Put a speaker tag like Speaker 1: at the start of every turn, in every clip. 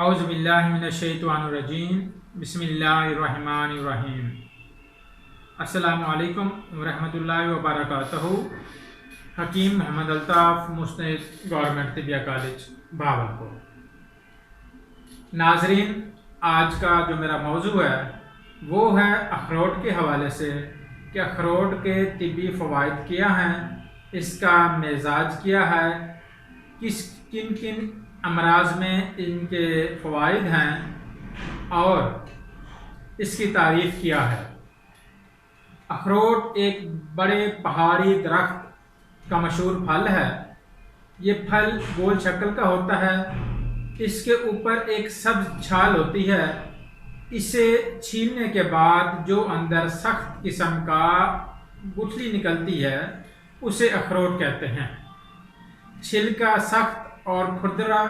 Speaker 1: اعوذ باللہ من الشیطان الرجیم بسم اللہ الرحمن الرحیم۔ السلام علیکم ورحمۃ اللہ وبرکاتہ۔ حکیم محمد الطاف، مستند گورنمنٹ طبیہ کالج بھاولپور۔ ناظرین، آج کا جو میرا موضوع ہے وہ ہے اخروٹ کے حوالے سے کہ اخروٹ کے طبی فوائد کیا ہیں، اس کا مزاج کیا ہے، کن کن امراض میں ان کے فوائد ہیں اور اس کی تعریف کیا ہے۔ اخروٹ ایک بڑے پہاڑی درخت کا مشہور پھل ہے۔ یہ پھل گول شکل کا ہوتا ہے، اس کے اوپر ایک سبز چھال ہوتی ہے۔ اسے چھیلنے کے بعد جو اندر سخت قسم کا گٹھلی نکلتی ہے اسے اخروٹ کہتے ہیں۔ چھلکا سخت اور کھردرا،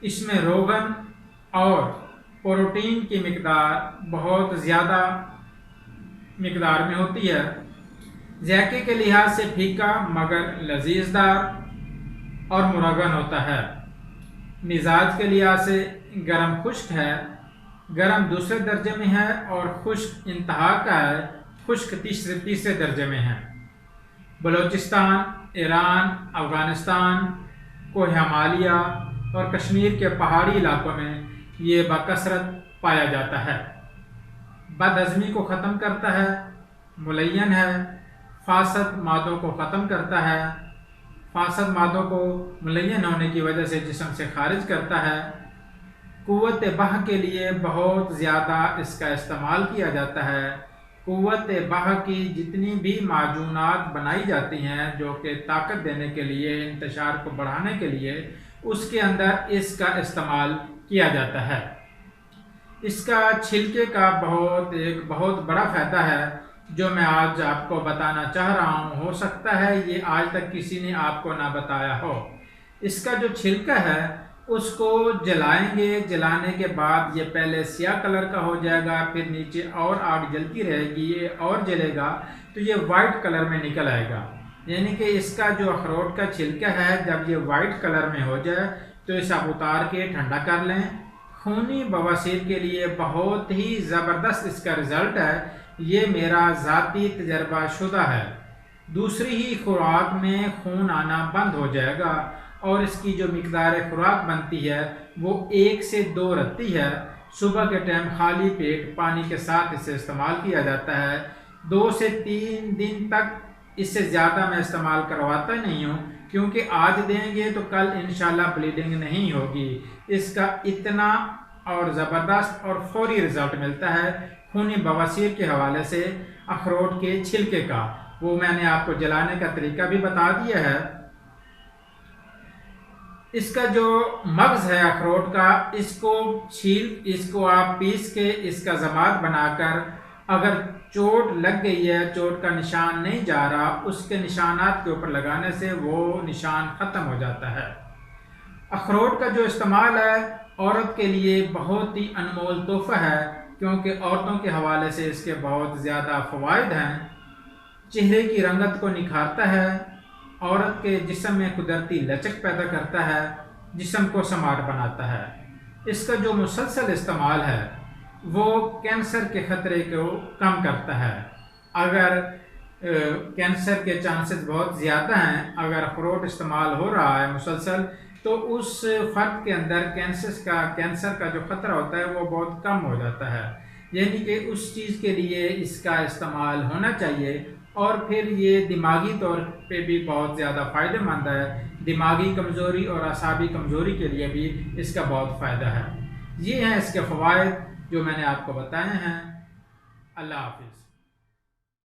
Speaker 1: اس میں روغن اور پروٹین کی مقدار بہت زیادہ مقدار میں ہوتی ہے۔ ذائقے کے لحاظ سے پھیکا مگر لذیذ دار اور مرغن ہوتا ہے۔ مزاج کے لحاظ سے گرم خشک ہے، گرم دوسرے درجے میں ہے اور خشک انتہا کا ہے، خشک تیسرے درجے میں ہے۔ بلوچستان، ایران، افغانستان، کوہ ہمالیہ اور کشمیر کے پہاڑی علاقوں میں یہ بکثرت پایا جاتا ہے۔ بد ہضمی کو ختم کرتا ہے، ملین ہے، فاسد مادوں کو ختم کرتا ہے، فاسد مادوں کو ملین ہونے کی وجہ سے جسم سے خارج کرتا ہے۔ قوت بہ کے لیے بہت زیادہ اس کا استعمال کیا جاتا ہے۔ قوت بہ کی جتنی بھی معجونات بنائی جاتی ہیں جو کہ طاقت دینے کے لیے، انتشار کو بڑھانے کے لیے، اس کے اندر اس کا استعمال کیا جاتا ہے۔ اس کا چھلکے کا ایک بہت بڑا فائدہ ہے جو میں آج آپ کو بتانا چاہ رہا ہوں۔ ہو سکتا ہے یہ آج تک کسی نے آپ کو نہ بتایا ہو۔ اس کا جو چھلکا ہے اس کو جلائیں گے، جلانے کے بعد یہ پہلے سیاہ کلر کا ہو جائے گا، پھر نیچے اور آگ جلتی رہے گی، یہ اور جلے گا تو یہ وائٹ کلر میں نکل آئے گا۔ یعنی کہ اس کا جو اخروٹ کا چھلکا ہے جب یہ وائٹ کلر میں ہو جائے تو اسے آپ اتار کے ٹھنڈا کر لیں۔ خونی بواسیر کے لیے بہت ہی زبردست اس کا رزلٹ ہے، یہ میرا ذاتی تجربہ شدہ ہے۔ دوسری ہی خوراک میں خون آنا بند ہو جائے گا اور اس کی جو مقدار خوراک بنتی ہے وہ 1 سے 2 رتی ہے۔ صبح کے ٹائم خالی پیٹ پانی کے ساتھ اسے استعمال کیا جاتا ہے۔ 2 سے 3 دن تک اس سے زیادہ میں استعمال کرواتا نہیں ہوں، کیونکہ آج دیں گے تو کل انشاءاللہ بلیڈنگ نہیں ہوگی۔ اس کا اتنا اور زبردست اور فوری رزلٹ ملتا ہے خونی بواسیر کے حوالے سے اخروٹ کے چھلکے کا۔ وہ میں نے آپ کو جلانے کا طریقہ بھی بتا دیا ہے۔ اس کا جو مغز ہے اخروٹ کا، اس کو آپ پیس کے اس کا ضماد بنا کر اگر چوٹ لگ گئی ہے، چوٹ کا نشان نہیں جا رہا، اس کے نشانات کے اوپر لگانے سے وہ نشان ختم ہو جاتا ہے۔ اخروٹ کا جو استعمال ہے عورت کے لیے بہت ہی انمول تحفہ ہے، کیونکہ عورتوں کے حوالے سے اس کے بہت زیادہ فوائد ہیں۔ چہرے کی رنگت کو نکھارتا ہے، عورت کے جسم میں قدرتی لچک پیدا کرتا ہے، جسم کو سمارٹ بناتا ہے۔ اس کا جو مسلسل استعمال ہے وہ کینسر کے خطرے کو کم کرتا ہے۔ اگر کینسر کے چانسز بہت زیادہ ہیں، اگر اخروٹ استعمال ہو رہا ہے مسلسل تو اس فرد کے اندر کینسر کا جو خطرہ ہوتا ہے وہ بہت کم ہو جاتا ہے۔ یعنی کہ اس چیز کے لیے اس کا استعمال ہونا چاہیے۔ اور پھر یہ دماغی طور پہ بھی بہت زیادہ فائدہ مند ہے۔ دماغی کمزوری اور اعصابی کمزوری کے لیے بھی اس کا بہت فائدہ ہے۔ یہ ہیں اس کے فوائد جو میں نے آپ کو بتائے ہیں۔ اللہ حافظ۔